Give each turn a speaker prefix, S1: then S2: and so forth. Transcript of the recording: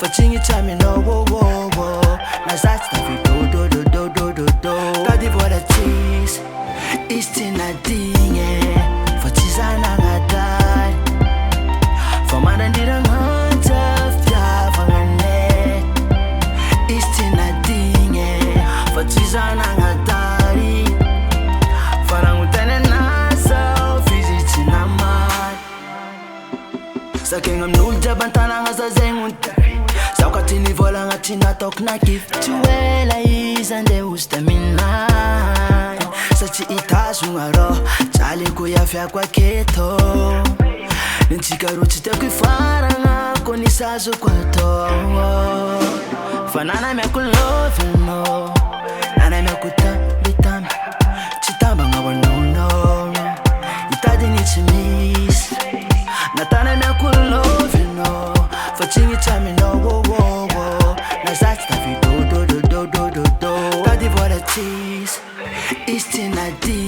S1: Facing it time no wo wo wo. Na that's the do do do do do do do. Daddy for the cheese. It's tina dinge. For tizana ngatai. For man and didn't hunt of ya for net. It's tina dinge. For tizana ngatai. For angutane nasa visit in a man. Saking am nulja bantana ngaza zengunta. Saukatini vola ngatina tok na gift chuela izande ustamina. Sachi itazungaro chali kuyafya kwa keto. Ninchika ruchite kuifara ngako nisazu kwa to. Fanana meku love you know. Nana meku tambi chitamba ngabo no no. Itadi nichimis. Natana meku love you know. Facing it time no wo wo wo. Na that's the do do do do do do do. Daddy for the cheese. It's tina D.